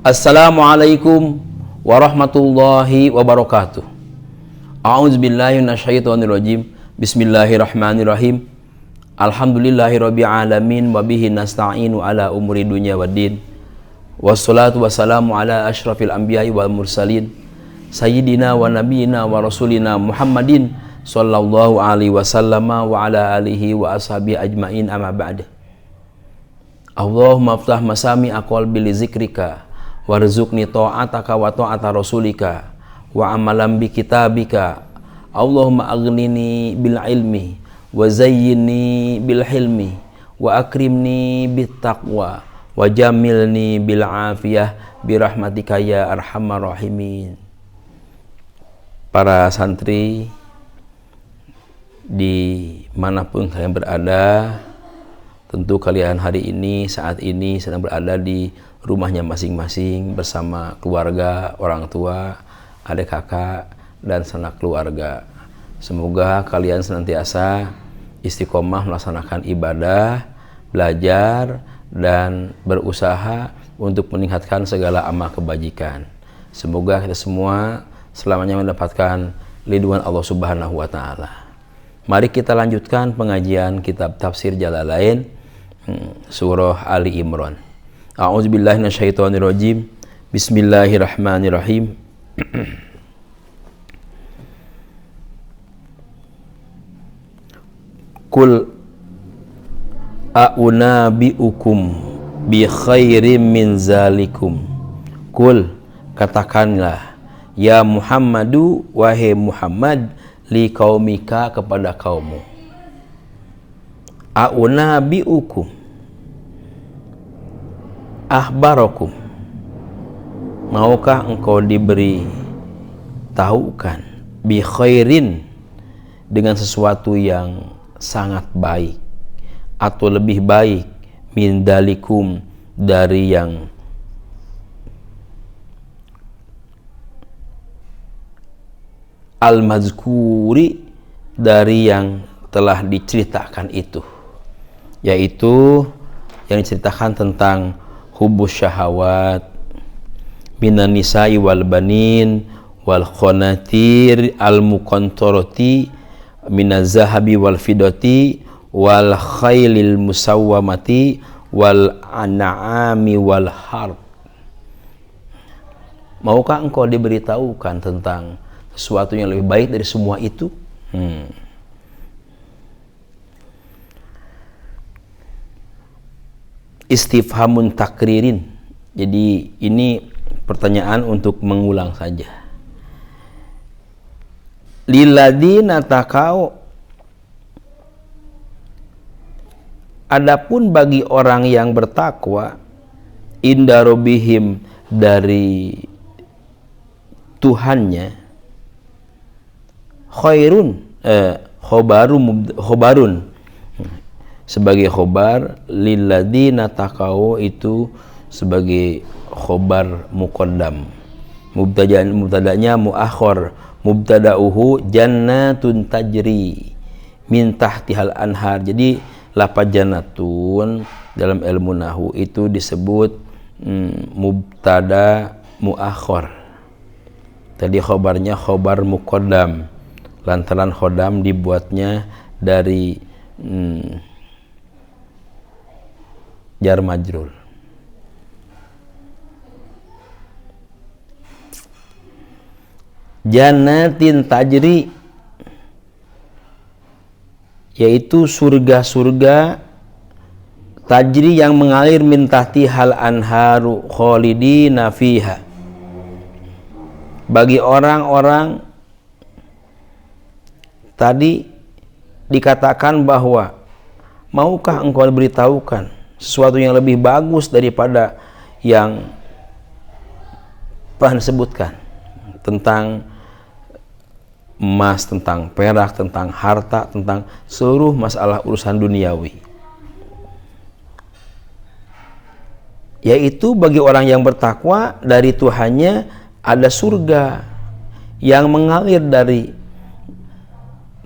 Assalamualaikum warahmatullahi wabarakatuh. A'udzubillahi minasyaitonirrajim. Bismillahirrahmanirrahim. Alhamdulillahirabbil alamin wa bihi nasta'inu ala umuri dunya waddin. Wassalatu wassalamu ala asyrafil anbiya'i wal mursalin sayyidina wa nabiyyina wa rasulina Muhammadin sallallahu alaihi wasallama wa ala alihi wa ashabihi ajmain, amma ba'd. Allahumma aftah masami aqalbi li zikrika warzuqni ta'ataka wa ta'ata rasulika wa amalan bi kitabika. Allahumma aghnini bil ilmi wa zayyinni bil hilmi wa akrimni bit taqwa wa jamilni bil afiyah bi rahmatika ya arhamar rahimin. Para santri di manapun kalian berada, tentu kalian hari ini, saat ini sedang berada di rumahnya masing-masing bersama keluarga, orang tua, adik kakak, dan sanak keluarga. Semoga kalian senantiasa istiqomah melaksanakan ibadah, belajar, dan berusaha untuk meningkatkan segala amal kebajikan. Semoga kita semua selamanya mendapatkan ridwan Allah Subhanahu wa Ta'ala. Mari kita lanjutkan pengajian kitab Tafsir Jalalain, surah Ali Imran. A'udzubillahi minasyaitonirrajim. Bismillahirrahmanirrahim. Qul a'unabi'ukum bi khairim min zalikum. Qul, katakanlah ya Muhammadu, wahai Muhammad, li qaumika, kepada kaummu. A'unabi'ukum, akhbarakum, maukah engkau diberi tahukan, bi khairin, dengan sesuatu yang sangat baik atau lebih baik, min dalikum, dari yang al-mazkuri, dari yang telah diceritakan itu, yaitu yang diceritakan tentang hubus syahawat minan nisa'i wal banin wal khanatir al muqantarati minaz zahabi wal fidati wal khailil musawwamati wal an'ami wal harb. Maukah engkau diberitahukan tentang sesuatu yang lebih baik dari semua itu? Istifhamun takririn. Jadi ini pertanyaan untuk mengulang saja. Lilladzina taqau, adapun bagi orang yang bertakwa, inda rabbihim, dari Tuhannya, khairun, khobarun, sebagai khobar, lilladzina taqau itu sebagai khobar muqaddam, mubtada'nya muakhir, mubtada'uhu jannatun tajri min tahtihal anhar. Jadi lafaz jannatun dalam ilmu nahwu itu disebut mubtada muakhir. Tadi khobarnya khobar muqaddam, lantaran khodam dibuatnya dari jar majrur. Jannatin tajri, yaitu surga-surga, tajri yang mengalir, min tahtihal anharu khalidina fiha, bagi orang-orang. Tadi dikatakan bahwa maukah engkau beritahukan sesuatu yang lebih bagus daripada yang pernah disebutkan tentang emas, tentang perak, tentang harta, tentang seluruh masalah urusan duniawi, yaitu bagi orang yang bertakwa dari Tuhannya ada surga yang mengalir dari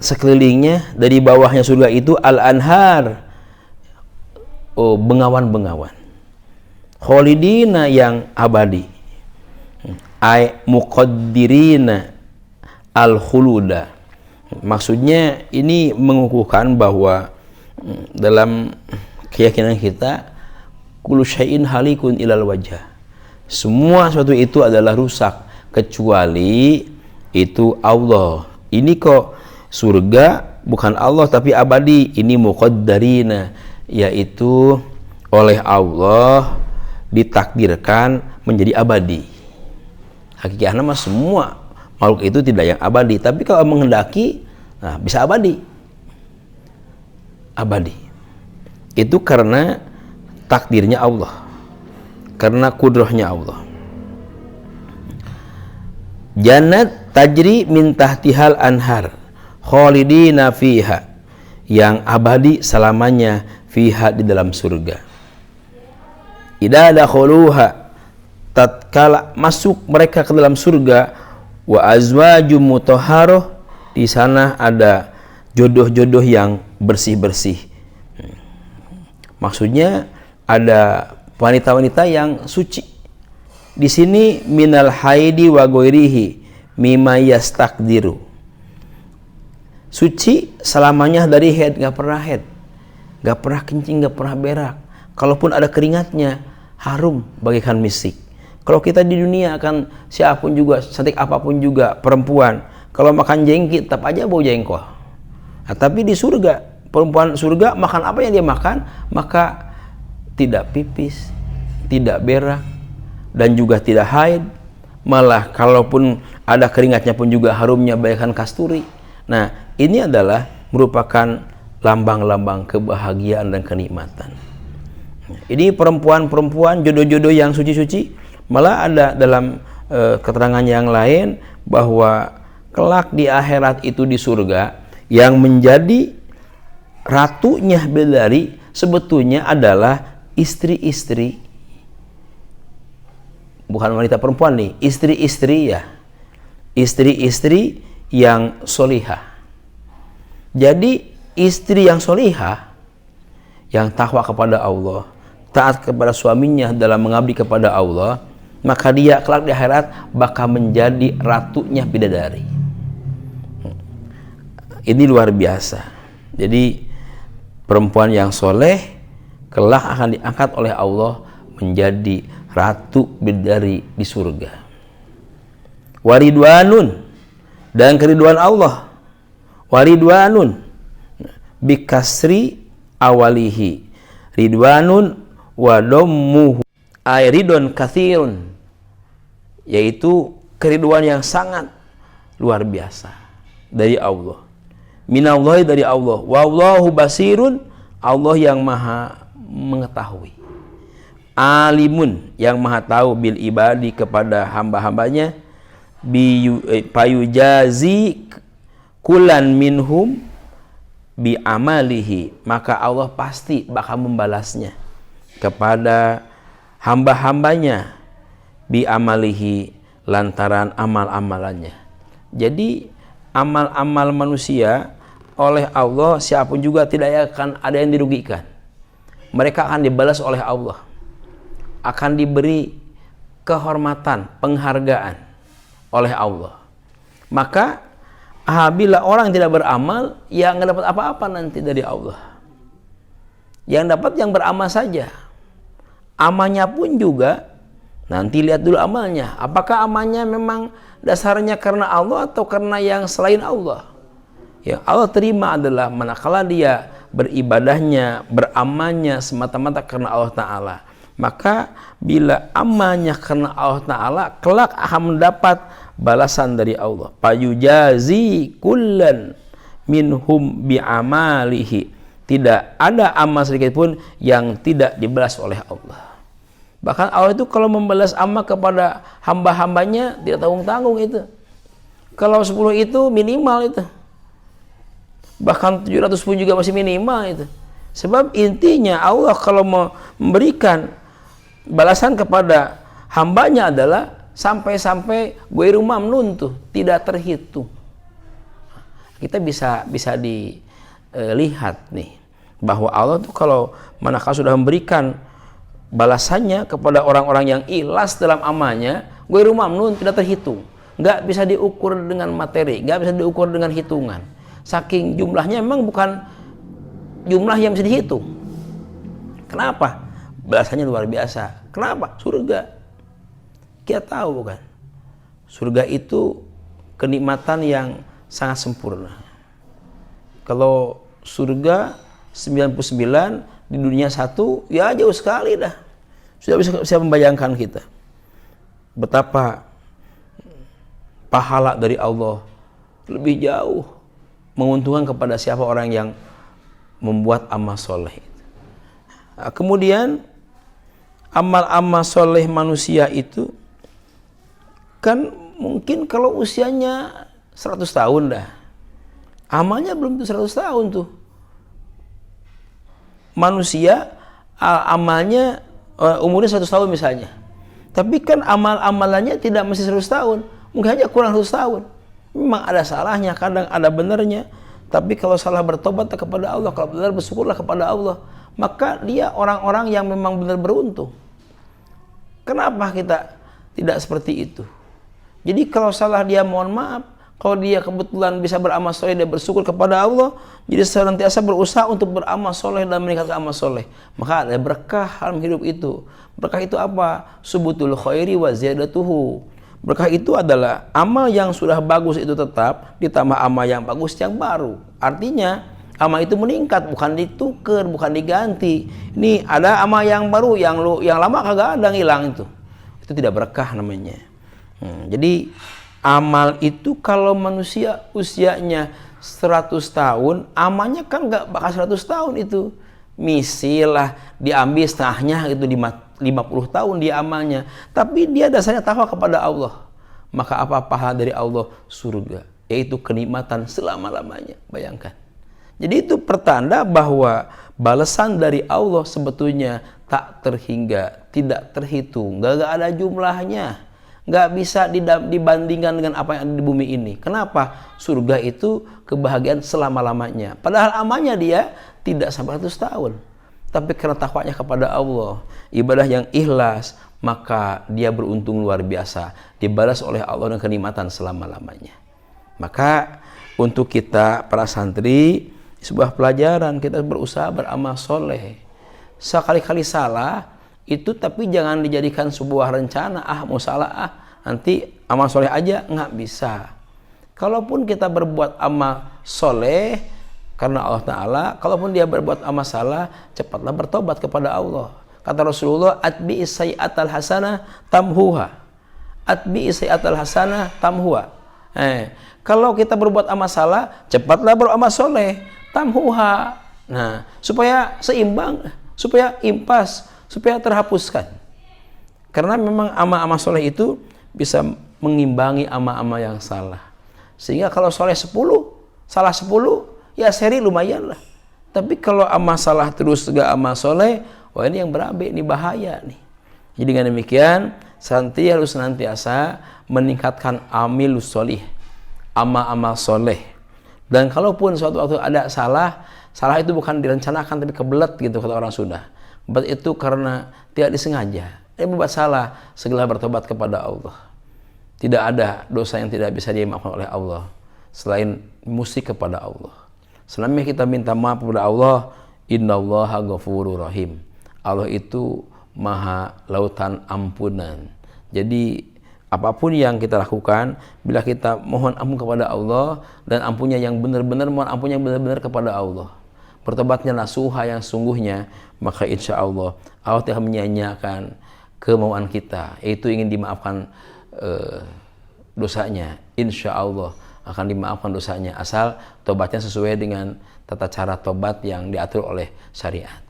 sekelilingnya, dari bawahnya surga itu al-anhar, bengawan-bengawan. khalidina yang abadi, ay muqaddirina al-khuluda. Maksudnya ini mengukuhkan bahwa dalam keyakinan kita kullu syai'in halikun ilal wajah, semua sesuatu itu adalah rusak kecuali itu Allah. Ini kok surga bukan Allah tapi abadi, ini muqaddarina, yaitu oleh Allah ditakdirkan menjadi abadi. Hakikatnya mah semua makhluk itu tidak yang abadi, tapi kalau menghendaki nah bisa abadi. Abadi itu karena takdirnya Allah, karena kudrahnya Allah. Jannat tajri min tahtihal anhar khalidina fiha, yang abadi selamanya fiha di dalam surga. Idza dakhuluha, tatkala masuk mereka ke dalam surga, wa azwajum mutahharoh, di sana ada jodoh-jodoh yang bersih-bersih. Maksudnya ada wanita-wanita yang suci. Di sini minal haidi wa ghairihi mimma yastakdiru. Suci selamanya dari haid, nggak pernah haid, nggak pernah kencing, nggak pernah berak. Kalaupun ada keringatnya, harum bagaikan misik. Kalau kita di dunia akan siapapun juga, cantik apapun juga perempuan, kalau makan jengki tetap aja bau jengkol. Nah, tapi di surga, perempuan surga makan apa yang dia makan, maka tidak pipis, tidak berak, dan juga tidak haid. Malah kalaupun ada keringatnya pun juga harumnya bagaikan kasturi. Nah, ini adalah merupakan lambang-lambang kebahagiaan dan kenikmatan. Ini perempuan-perempuan jodoh-jodoh yang suci-suci. Malah ada dalam keterangan yang lain bahwa kelak di akhirat itu di surga yang menjadi ratunya bidadari sebetulnya adalah istri-istri, bukan wanita perempuan nih, istri-istri ya, istri-istri yang solihah. Jadi istri yang solihah, yang takwa kepada Allah, taat kepada suaminya dalam mengabdi kepada Allah, maka dia kelak di akhirat bakal menjadi ratunya bidadari. Ini luar biasa. Jadi perempuan yang soleh kelak akan diangkat oleh Allah menjadi ratu bidadari di surga. Waridwanun, dan keriduan Allah. Waridwanun bikasri awalihi, ridwanun wa dhammuhu ay ridwan katsirun, yaitu keriduan yang sangat luar biasa dari Allah. Minallahi, dari Allah. Wallahu basirun, Allah yang maha mengetahui. Alimun, yang maha tahu bil ibadi, kepada hamba-hambanya. Payujazi kulan minhum bi amalihi, maka Allah pasti bakal membalasnya kepada hamba-hambanya bi amalihi, lantaran amal-amalannya. Jadi amal-amal manusia oleh Allah siapapun juga tidak akan ada yang dirugikan. Mereka akan dibalas oleh Allah, akan diberi kehormatan, penghargaan oleh Allah. Maka apabila orang tidak beramal, ya nggak dapat apa-apa nanti dari Allah. Yang dapat yang beramal saja. Amalnya pun juga nanti lihat dulu amalnya. Apakah amalnya memang dasarnya karena Allah atau karena yang selain Allah? Yang Allah terima adalah manakala dia beribadahnya, beramalnya semata-mata karena Allah Ta'ala. Maka bila amalnya karena Allah Ta'ala, kelak akan mendapat balasan dari Allah. Payujazi kullan minhum bi'amalihi, tidak ada amal sedikit pun yang tidak dibalas oleh Allah. Bahkan Allah itu kalau membalas amal kepada hamba-hambanya tidak tanggung-tanggung itu. Kalau 10 itu minimal itu, bahkan 700 pun juga masih minimal itu. Sebab intinya Allah kalau mau memberikan balasan kepada hambanya adalah sampai-sampai ghairu mamnun tuh, tidak terhitung. Kita bisa dilihat nih bahwa Allah tuh kalau manakala sudah memberikan balasannya kepada orang-orang yang ikhlas dalam amalnya ghairu mamnun, tidak terhitung, nggak bisa diukur dengan materi, nggak bisa diukur dengan hitungan. Saking jumlahnya memang bukan jumlah yang bisa dihitung. Kenapa? Balasannya luar biasa. Kenapa? Surga. Kita tahu bukan? Surga itu kenikmatan yang sangat sempurna. Kalau surga 99, di dunia 1, ya jauh sekali dah. Sudah bisa membayangkan kita betapa pahala dari Allah lebih jauh menguntungkan kepada siapa orang yang membuat amal soleh. Nah, kemudian amal-amal soleh manusia itu kan mungkin kalau usianya 100 tahun dah, amalnya belum tentu 100 tahun tuh. Manusia amalnya umurnya 100 tahun misalnya, tapi kan amal-amalannya tidak mesti 100 tahun, mungkin aja kurang 100 tahun. Memang ada salahnya, kadang ada benarnya, tapi kalau salah bertobat kepada Allah, kalau benar bersyukurlah kepada Allah, maka dia orang-orang yang memang benar beruntung. Kenapa kita tidak seperti itu? Jadi kalau salah dia mohon maaf, kalau dia kebetulan bisa beramal soleh dan bersyukur kepada Allah, jadi senantiasa berusaha untuk beramal soleh dan meningkatkan amal soleh, maka ada berkah dalam hidup itu. Berkah itu apa? Subutul khairi wa ziyadatuhu. Berkah itu adalah amal yang sudah bagus itu tetap ditambah amal yang bagus yang baru. Artinya amal itu meningkat, bukan ditukar, bukan diganti. Ini ada amal yang baru, yang lama kagak ada, hilang itu. Itu tidak berkah namanya. Jadi amal itu kalau manusia usianya 100 tahun, amalnya kan nggak bakal 100 tahun itu. Misilah diambil setengahnya itu 50 tahun dia amalnya. Tapi dia dasarnya takwa kepada Allah. Maka apa pahala dari Allah? Surga. Yaitu kenikmatan selama-lamanya. Bayangkan. Jadi itu pertanda bahwa balasan dari Allah sebetulnya tak terhingga, tidak terhitung, gak ada jumlahnya. Nggak bisa dibandingkan dengan apa yang ada di bumi ini. Kenapa? Surga itu kebahagiaan selama-lamanya. Padahal amalnya dia tidak sampai 100 tahun. Tapi karena takwanya kepada Allah, ibadah yang ikhlas, maka dia beruntung luar biasa. Dibalas oleh Allah dengan kenikmatan selama-lamanya. Maka untuk kita para santri, sebuah pelajaran, kita berusaha beramal soleh. Sekali-kali salah, itu tapi jangan dijadikan sebuah rencana, mau salah, nanti amal soleh aja, nggak bisa. Kalaupun kita berbuat amal soleh karena Allah Ta'ala, kalaupun dia berbuat amal salah, cepatlah bertobat kepada Allah. Kata Rasulullah, atbi'is sayyi'atal hasanah tamhuha. Atbi'is sayyi'atal hasanah tamhuha. Kalau kita berbuat amal salah, cepatlah beramal soleh, tamhuha. Nah, supaya seimbang, supaya impas, supaya terhapuskan. Karena memang amal-amal soleh itu bisa mengimbangi amal-amal yang salah. Sehingga kalau soleh 10, salah 10, ya seri lumayan lah. Tapi kalau amal salah terus gak amal soleh, wah ini yang berabe, ini bahaya nih. Jadi dengan demikian, santri harus senantiasa meningkatkan amilus solih, amal-amal soleh. Dan kalaupun suatu waktu ada salah, salah itu bukan direncanakan tapi kebelet gitu kata orang Sunda. Kebelet itu karena tidak disengaja. Dia berbuat salah, segera bertobat kepada Allah. Tidak ada dosa yang tidak bisa dimaafkan oleh Allah selain musyrik kepada Allah. Selama kita minta maaf kepada Allah, innallaha ghafurur rahim. Allah itu maha lautan ampunan. Jadi apapun yang kita lakukan, bila kita mohon ampun kepada Allah dan ampunnya yang benar-benar, mohon ampunnya yang benar-benar kepada Allah, bertobatnya nasuha yang sungguhnya, maka insya Allah Allah akan menyanyiakan kemauan kita, yaitu ingin dimaafkan dosanya. Insya Allah akan dimaafkan dosanya asal tobatnya sesuai dengan tata cara tobat yang diatur oleh syariat.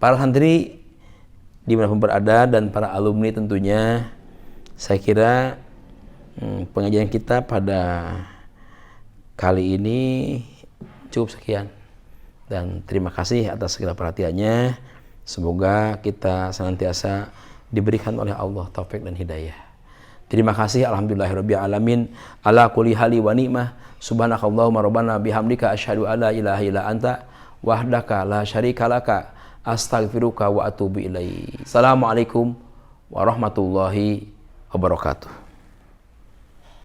Para santri dimanapun berada dan para alumni tentunya, saya kira pengajian kita pada kali ini cukup sekian, dan terima kasih atas segala perhatiannya. Semoga kita senantiasa diberikan oleh Allah taufik dan hidayah. Terima kasih, alhamdulillahirabbil alamin, ala kulli hali wa ni'mah, subhanakallahumma rabbana bihamdika asyhadu alla ilaha illa anta wahdaka la syarika laka Astaghfiruka wa atubu ilaik. Assalamualaikum warahmatullahi wabarakatuh.